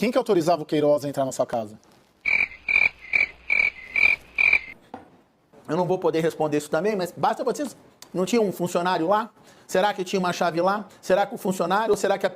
Quem que autorizava o Queiroz a entrar na sua casa? Eu não vou poder responder isso também, mas basta vocês... Não tinha um funcionário lá? Será que tinha uma chave lá? Será que o funcionário ou será que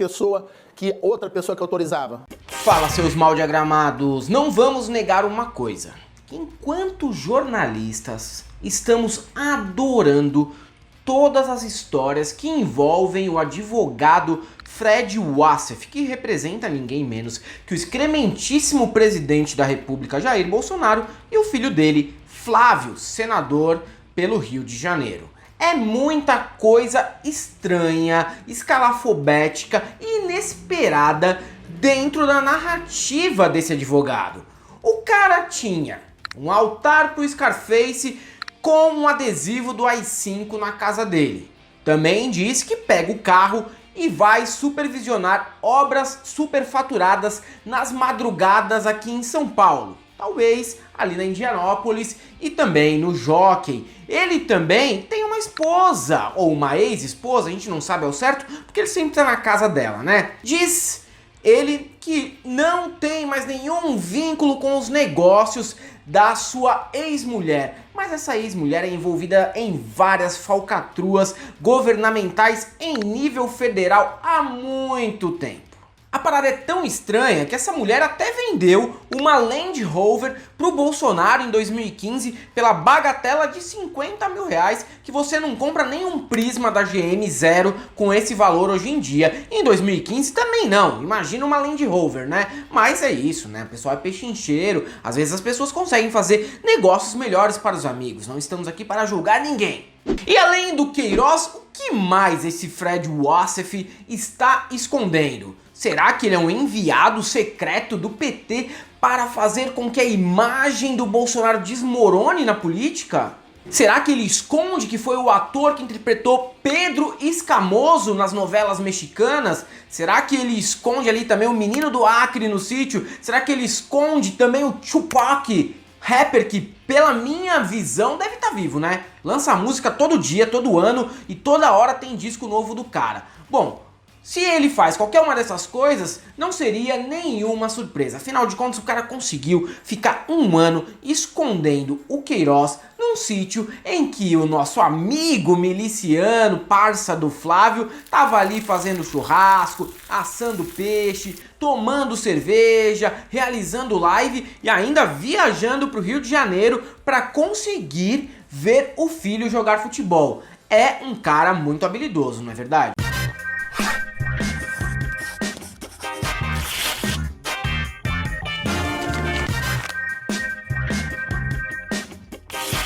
outra pessoa que autorizava? Fala, seus mal diagramados, não vamos negar uma coisa. Enquanto jornalistas, estamos adorando todas as histórias que envolvem o advogado Fred Wassef, que representa ninguém menos que o excrementíssimo presidente da República, Jair Bolsonaro, e o filho dele, Flávio, senador pelo Rio de Janeiro. É muita coisa estranha, escalafobética e inesperada dentro da narrativa desse advogado. O cara tinha um altar pro Scarface com um adesivo do AI-5 na casa dele. Também diz que pega o carro e vai supervisionar obras superfaturadas nas madrugadas aqui em São Paulo. Talvez ali na Indianópolis e também no Jockey. Ele também tem uma esposa, ou uma ex-esposa, a gente não sabe ao certo, porque ele sempre tá na casa dela, né? Diz ele que não tem mais nenhum vínculo com os negócios da sua ex-mulher. Mas essa ex-mulher é envolvida em várias falcatruas governamentais em nível federal há muito tempo. A parada é tão estranha que essa mulher até vendeu uma Land Rover pro Bolsonaro em 2015 pela bagatela de 50 mil reais, que você não compra nenhum Prisma da GM Zero com esse valor hoje em dia. Em 2015 também não, imagina uma Land Rover, né? Mas é isso, né? O pessoal é pechincheiro, às vezes as pessoas conseguem fazer negócios melhores para os amigos, não estamos aqui para julgar ninguém. E além do Queiroz, o que mais esse Fred Wassef está escondendo? Será que ele é um enviado secreto do PT para fazer com que a imagem do Bolsonaro desmorone na política? Será que ele esconde que foi o ator que interpretou Pedro Escamoso nas novelas mexicanas? Será que ele esconde ali também o menino do Acre no sítio? Será que ele esconde também o Tupac, rapper que, pela minha visão, deve estar vivo, né? Lança música todo dia, todo ano e toda hora tem disco novo do cara. Bom, se ele faz qualquer uma dessas coisas, não seria nenhuma surpresa. Afinal de contas, o cara conseguiu ficar um ano escondendo o Queiroz num sítio em que o nosso amigo miliciano, parça do Flávio, tava ali fazendo churrasco, assando peixe, tomando cerveja, realizando live e ainda viajando pro Rio de Janeiro para conseguir ver o filho jogar futebol. É um cara muito habilidoso, não é verdade?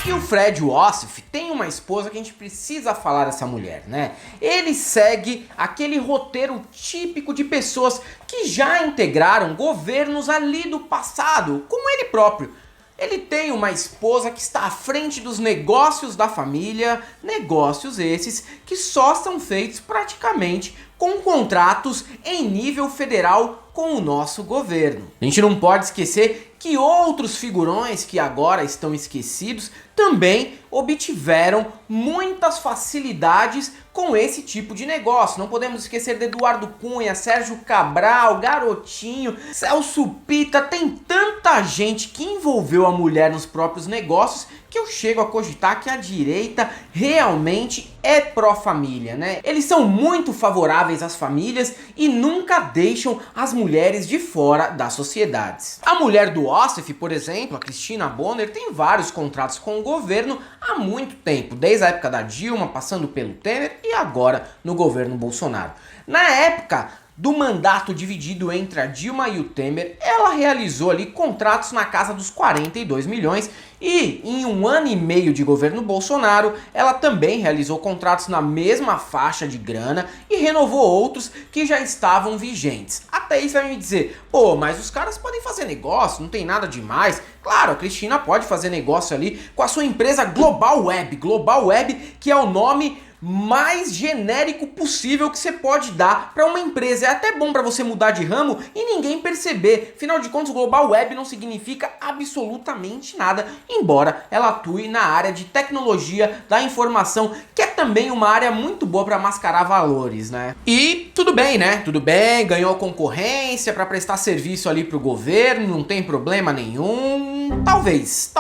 E o Fred Wassef tem uma esposa que a gente precisa falar dessa mulher, né? Ele segue aquele roteiro típico de pessoas que já integraram governos ali do passado, como ele próprio. Ele tem uma esposa que está à frente dos negócios da família, negócios esses que só são feitos praticamente com contratos em nível federal com o nosso governo. A gente não pode esquecer que outros figurões que agora estão esquecidos também obtiveram muitas facilidades com esse tipo de negócio. Não podemos esquecer de Eduardo Cunha, Sérgio Cabral, Garotinho, Celso Pitta. Tem tanta gente que envolveu a mulher nos próprios negócios que eu chego a cogitar que a direita realmente é pró-família, né? Eles são muito favoráveis às famílias e nunca deixam as mulheres de fora das sociedades. A mulher do Wassef, por exemplo, a Cristina Bonner, tem vários contratos com o governo há muito tempo, desde a época da Dilma, passando pelo Temer e agora no governo Bolsonaro. Na época do mandato dividido entre a Dilma e o Temer, ela realizou ali contratos na casa dos 42 milhões e em um ano e meio de governo Bolsonaro, ela também realizou contratos na mesma faixa de grana e renovou outros que já estavam vigentes. Até isso vai me dizer, pô, mas os caras podem fazer negócio, não tem nada demais. Claro, a Cristina pode fazer negócio ali com a sua empresa Global Web, que é o nome mais genérico possível que você pode dar para uma empresa. É até bom para você mudar de ramo e ninguém perceber. Afinal de contas, Global Web não significa absolutamente nada, embora ela atue na área de tecnologia da informação, que é também uma área muito boa para mascarar valores, né? E tudo bem, né? Tudo bem, ganhou concorrência para prestar serviço ali pro governo, não tem problema nenhum. Talvez.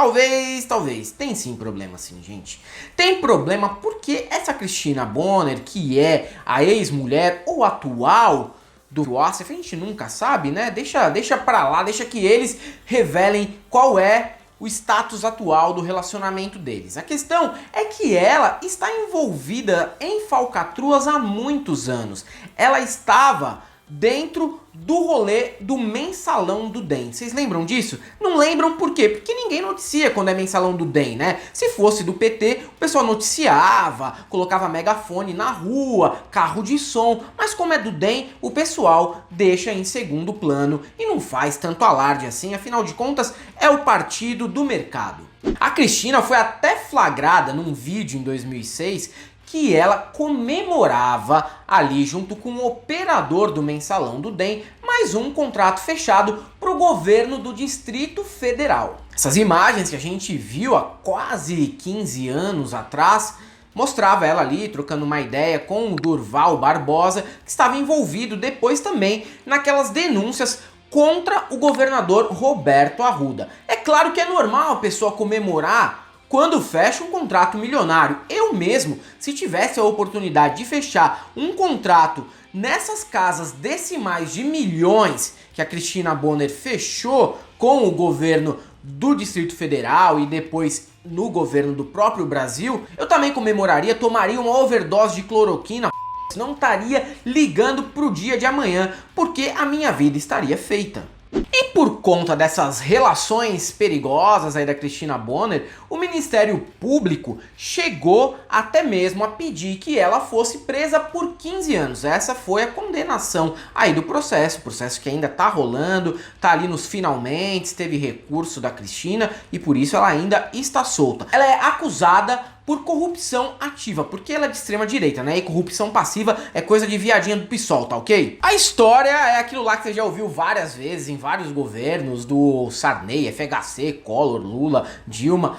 Tem sim problema sim, gente. Tem problema porque essa Cristina Bonner, que é a ex-mulher ou atual do Wassef, a gente nunca sabe, né? Deixa pra lá, deixa que eles revelem qual é o status atual do relacionamento deles. A questão é que ela está envolvida em falcatruas há muitos anos. Ela estava dentro do rolê do mensalão do DEM. Vocês lembram disso? Não lembram por quê? Porque ninguém noticia quando é mensalão do DEM, né? Se fosse do PT, o pessoal noticiava, colocava megafone na rua, carro de som, mas como é do DEM, o pessoal deixa em segundo plano e não faz tanto alarde assim, afinal de contas, é o partido do mercado. A Cristina foi até flagrada num vídeo em 2006 que ela comemorava ali junto com o operador do mensalão do DEM mais um contrato fechado para o governo do Distrito Federal. Essas imagens que a gente viu há quase 15 anos atrás mostrava ela ali trocando uma ideia com o Durval Barbosa, que estava envolvido depois também naquelas denúncias contra o governador Roberto Arruda. É claro que é normal a pessoa comemorar quando fecha um contrato milionário. Eu mesmo, se tivesse a oportunidade de fechar um contrato nessas casas decimais de milhões que a Cristina Bonner fechou com o governo do Distrito Federal e depois no governo do próprio Brasil, eu também comemoraria, tomaria uma overdose de cloroquina, não estaria ligando pro dia de amanhã, porque a minha vida estaria feita. E por conta dessas relações perigosas aí da Cristina Bonner, o Ministério Público chegou até mesmo a pedir que ela fosse presa por 15 anos. Essa foi a condenação aí do processo que ainda tá rolando, tá ali nos finalmente, teve recurso da Cristina e por isso ela ainda está solta. Ela é acusada por corrupção ativa, porque ela é de extrema direita, né? E corrupção passiva é coisa de viadinha do PSOL, tá ok? A história é aquilo lá que você já ouviu várias vezes em vários governos, do Sarney, FHC, Collor, Lula, Dilma.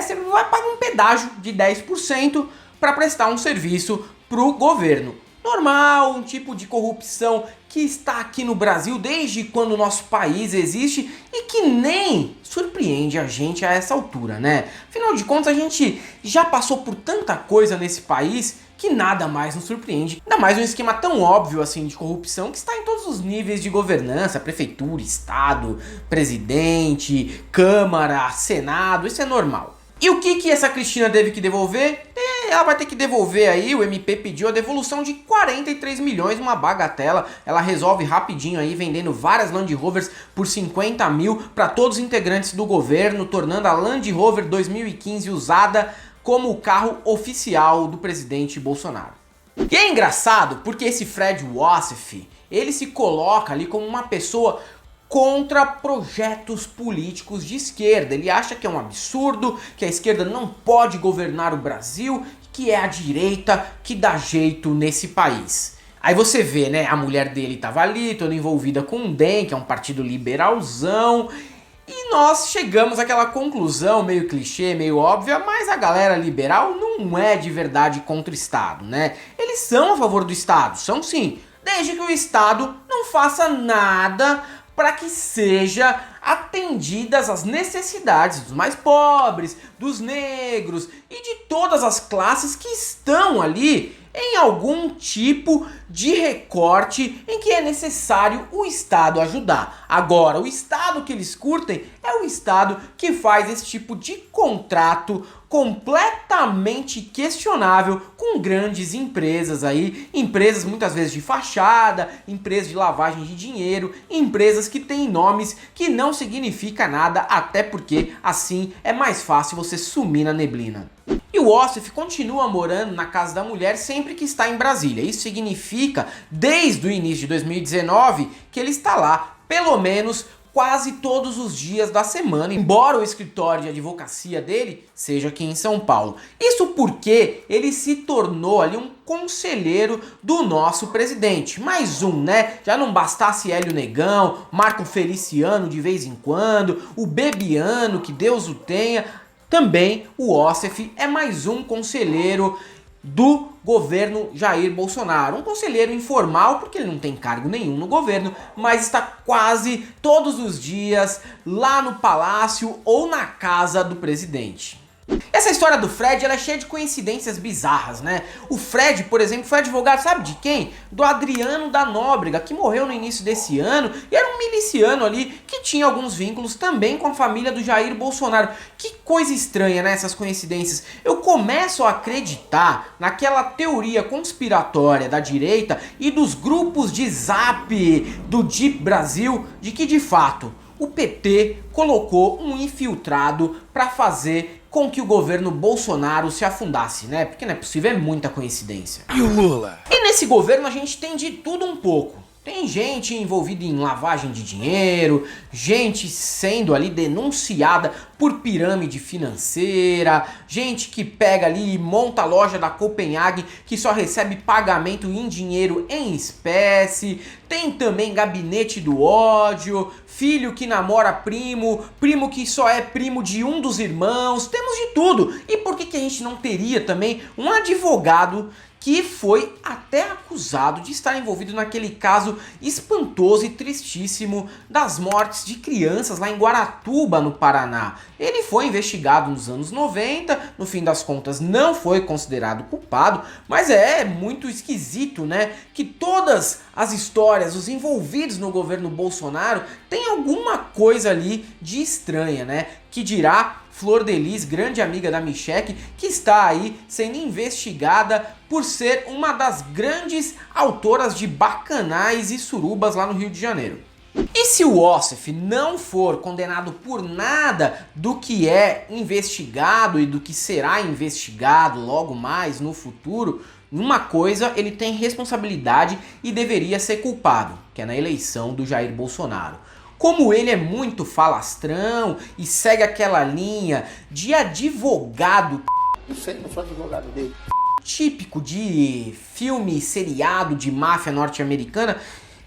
Você vai pagar um pedágio de 10% para prestar um serviço pro governo. Normal, um tipo de corrupção que está aqui no Brasil desde quando o nosso país existe e que nem surpreende a gente a essa altura, né? Afinal de contas, a gente já passou por tanta coisa nesse país que nada mais nos surpreende. Ainda mais um esquema tão óbvio assim de corrupção que está em todos os níveis de governança, prefeitura, estado, presidente, câmara, senado, isso é normal. E o que essa Cristina teve que devolver? Ela vai ter que devolver aí, o MP pediu a devolução de 43 milhões, uma bagatela. Ela resolve rapidinho aí, vendendo várias Land Rovers por 50 mil para todos os integrantes do governo, tornando a Land Rover 2015 usada como o carro oficial do presidente Bolsonaro. E é engraçado porque esse Fred Wassef, ele se coloca ali como uma pessoa contra projetos políticos de esquerda. Ele acha que é um absurdo, que a esquerda não pode governar o Brasil, que é a direita que dá jeito nesse país. Aí você vê, né, a mulher dele estava ali, toda envolvida com o DEM, que é um partido liberalzão, e nós chegamos àquela conclusão meio clichê, meio óbvia, mas a galera liberal não é de verdade contra o Estado, né? Eles são a favor do Estado, são sim, desde que o Estado não faça nada para que seja atendidas as necessidades dos mais pobres, dos negros e de todas as classes que estão ali em algum tipo de recorte em que é necessário o Estado ajudar. Agora, o Estado que eles curtem é o Estado que faz esse tipo de contrato completamente questionável com grandes empresas aí, empresas muitas vezes de fachada, empresas de lavagem de dinheiro, empresas que têm nomes que não significa nada, até porque assim é mais fácil você sumir na neblina. E o Wassef continua morando na casa da mulher sempre que está em Brasília. Isso significa, desde o início de 2019, que ele está lá, pelo menos quase todos os dias da semana, embora o escritório de advocacia dele seja aqui em São Paulo. Isso porque ele se tornou ali um conselheiro do nosso presidente. Mais um, né? Já não bastasse Hélio Negão, Marco Feliciano de vez em quando, o Bebiano, que Deus o tenha, também o Ossef é mais um conselheiro do governo Jair Bolsonaro. Um conselheiro informal, porque ele não tem cargo nenhum no governo, mas está quase todos os dias lá no palácio ou na casa do presidente. Essa história do Fred, ela é cheia de coincidências bizarras, né? O Fred, por exemplo, foi advogado, sabe de quem? Do Adriano da Nóbrega, que morreu no início desse ano e era um miliciano ali que tinha alguns vínculos também com a família do Jair Bolsonaro. Que coisa estranha, né, essas coincidências. Eu começo a acreditar naquela teoria conspiratória da direita e dos grupos de zap do Deep Brasil de que, de fato, o PT colocou um infiltrado para fazer com que o governo Bolsonaro se afundasse, né? Porque não é possível, é muita coincidência. E o Lula? E nesse governo a gente tem de tudo um pouco. Tem gente envolvida em lavagem de dinheiro, gente sendo ali denunciada por pirâmide financeira, gente que pega ali e monta a loja da Copenhague que só recebe pagamento em dinheiro em espécie. Tem também gabinete do ódio, filho que namora primo, primo que só é primo de um dos irmãos, temos de tudo. E por que a gente não teria também um advogado que foi até acusado de estar envolvido naquele caso espantoso e tristíssimo das mortes de crianças lá em Guaratuba, no Paraná? Ele foi investigado nos anos 90, no fim das contas não foi considerado culpado, mas é muito esquisito, né, que todas as histórias, os envolvidos no governo Bolsonaro, tem alguma coisa ali de estranha, né? Que dirá Flor Delis, grande amiga da Michelle, que está aí sendo investigada por ser uma das grandes autoras de bacanais e surubas lá no Rio de Janeiro. E se o Ossef não for condenado por nada do que é investigado e do que será investigado logo mais no futuro, numa coisa ele tem responsabilidade e deveria ser culpado, que é na eleição do Jair Bolsonaro. Como ele é muito falastrão e segue aquela linha de advogado, Não sei, não sou advogado dele. típico de filme seriado de máfia norte-americana,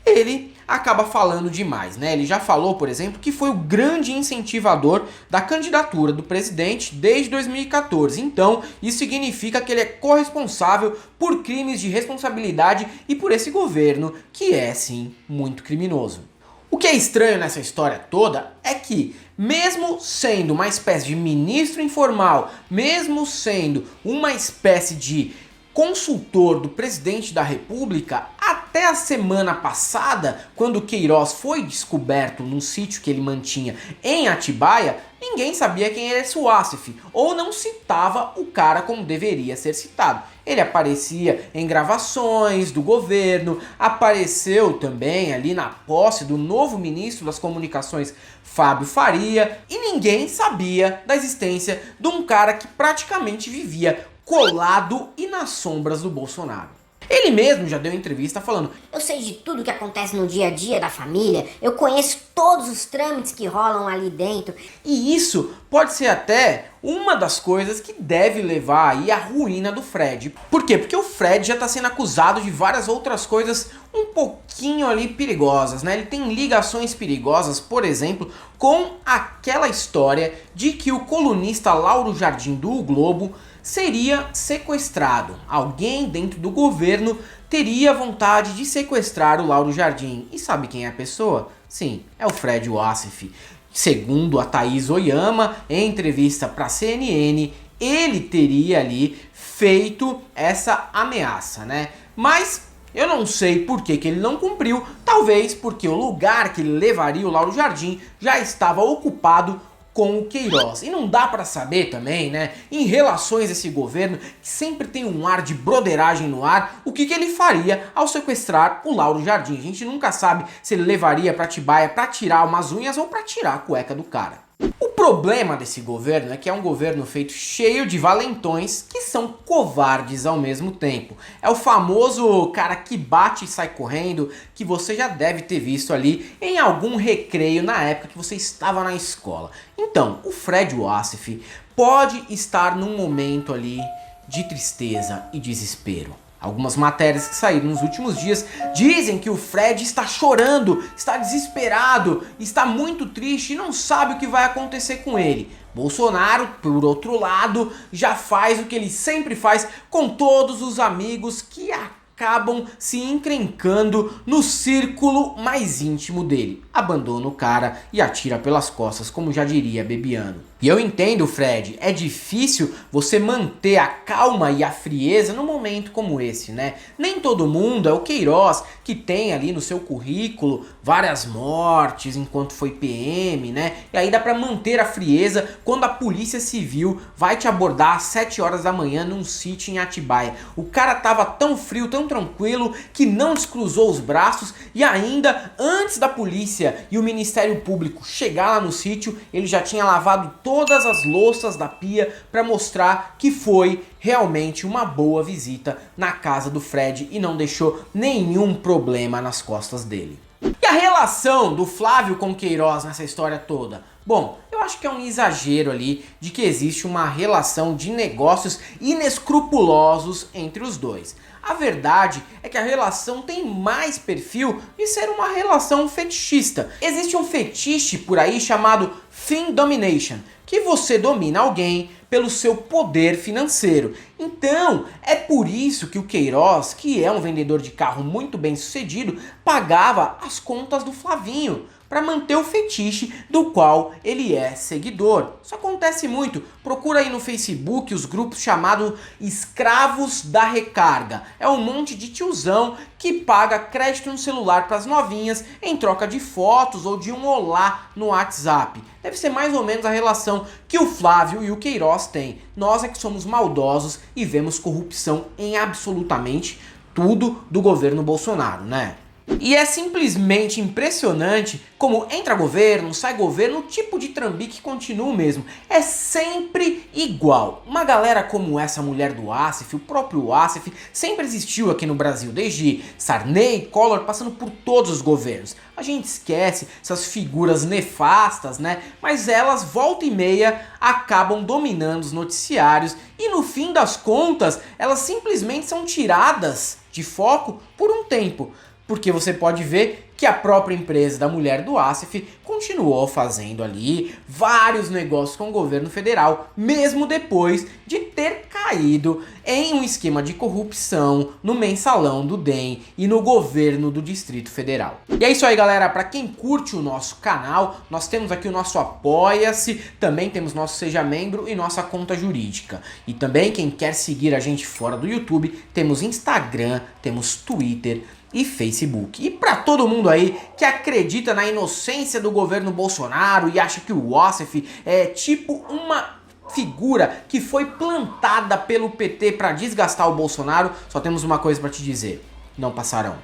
ele acaba falando demais, né? Ele já falou, por exemplo, que foi o grande incentivador da candidatura do presidente desde 2014. Então, isso significa que ele é corresponsável por crimes de responsabilidade e por esse governo, que é, sim, muito criminoso. O que é estranho nessa história toda é que, mesmo sendo uma espécie de ministro informal, mesmo sendo uma espécie de consultor do presidente da República, até a semana passada, quando Queiroz foi descoberto num sítio que ele mantinha em Atibaia, ninguém sabia quem era esse Ossef, ou não citava o cara como deveria ser citado. Ele aparecia em gravações do governo, apareceu também ali na posse do novo ministro das Comunicações, Fábio Faria, e ninguém sabia da existência de um cara que praticamente vivia colado e nas sombras do Bolsonaro. Ele mesmo já deu entrevista falando: eu sei de tudo que acontece no dia a dia da família, eu conheço todos os trâmites que rolam ali dentro. E isso pode ser até uma das coisas que deve levar aí à ruína do Fred. Por quê? Porque o Fred já está sendo acusado de várias outras coisas um pouquinho ali perigosas, né? Ele tem ligações perigosas, por exemplo, com aquela história de que o colunista Lauro Jardim do O Globo seria sequestrado. Alguém dentro do governo teria vontade de sequestrar o Lauro Jardim. E sabe quem é a pessoa? Sim, é o Fred Ossef. Segundo a Thaís Oyama, em entrevista para a CNN, ele teria ali feito essa ameaça, né? Mas eu não sei por que ele não cumpriu, talvez porque o lugar que ele levaria o Lauro Jardim já estava ocupado com o Queiroz. E não dá para saber também, né, em relações a esse governo, que sempre tem um ar de broderagem no ar, o que ele faria ao sequestrar o Lauro Jardim. A gente nunca sabe se ele levaria para Atibaia para tirar umas unhas ou para tirar a cueca do cara. O problema desse governo é que é um governo feito cheio de valentões que são covardes ao mesmo tempo. É o famoso cara que bate e sai correndo, que você já deve ter visto ali em algum recreio na época que você estava na escola. Então, o Fred Wassef pode estar num momento ali de tristeza e desespero. Algumas matérias que saíram nos últimos dias dizem que o Fred está chorando, está desesperado, está muito triste e não sabe o que vai acontecer com ele. Bolsonaro, por outro lado, já faz o que ele sempre faz com todos os amigos que acabam se encrencando no círculo mais íntimo dele. Abandona o cara e atira pelas costas, como já diria Bebiano. E eu entendo, Fred, é difícil você manter a calma e a frieza num momento como esse, né? Nem todo mundo é o Queiroz, que tem ali no seu currículo várias mortes enquanto foi PM, né? E aí dá pra manter a frieza quando a Polícia Civil vai te abordar às 7 horas da manhã num sítio em Atibaia. O cara tava tão frio, tão tranquilo, que não descruzou os braços e ainda antes da polícia e o Ministério Público chegar lá no sítio, ele já tinha lavado todas as louças da pia para mostrar que foi realmente uma boa visita na casa do Fred e não deixou nenhum problema nas costas dele. E a relação do Flávio com Queiroz nessa história toda? Bom, eu acho que é um exagero ali de que existe uma relação de negócios inescrupulosos entre os dois. A verdade é que a relação tem mais perfil de ser uma relação fetichista. Existe um fetiche por aí chamado Fin Domination, que você domina alguém pelo seu poder financeiro. Então, é por isso que o Queiroz, que é um vendedor de carro muito bem sucedido, pagava as contas do Flavinho para manter o fetiche do qual ele é seguidor. Isso acontece muito. Procura aí no Facebook os grupos chamados Escravos da Recarga. É um monte de tiozão que paga crédito no celular para as novinhas em troca de fotos ou de um olá no WhatsApp. Deve ser mais ou menos a relação que o Flávio e o Queiroz têm. Nós é que somos maldosos e vemos corrupção em absolutamente tudo do governo Bolsonaro, né? E é simplesmente impressionante como entra governo, sai governo, o tipo de trambique continua o mesmo. É sempre igual. Uma galera como essa mulher do Wassef, o próprio Wassef, sempre existiu aqui no Brasil, desde Sarney, Collor, passando por todos os governos. A gente esquece essas figuras nefastas, né? Mas elas, volta e meia, acabam dominando os noticiários e no fim das contas, elas simplesmente são tiradas de foco por um tempo. Porque você pode ver que a própria empresa da mulher do Wassef continuou fazendo ali vários negócios com o governo federal, mesmo depois de ter caído em um esquema de corrupção no mensalão do DEM e no governo do Distrito Federal. E é isso aí, galera. Para quem curte o nosso canal, nós temos aqui o nosso Apoia-se, também temos nosso Seja Membro e nossa conta jurídica. E também quem quer seguir a gente fora do YouTube, temos Instagram, temos Twitter e Facebook. E para todo mundo aí que acredita na inocência do governo Bolsonaro e acha que o Wassef é tipo uma figura que foi plantada pelo PT para desgastar o Bolsonaro, só temos uma coisa para te dizer: não passarão.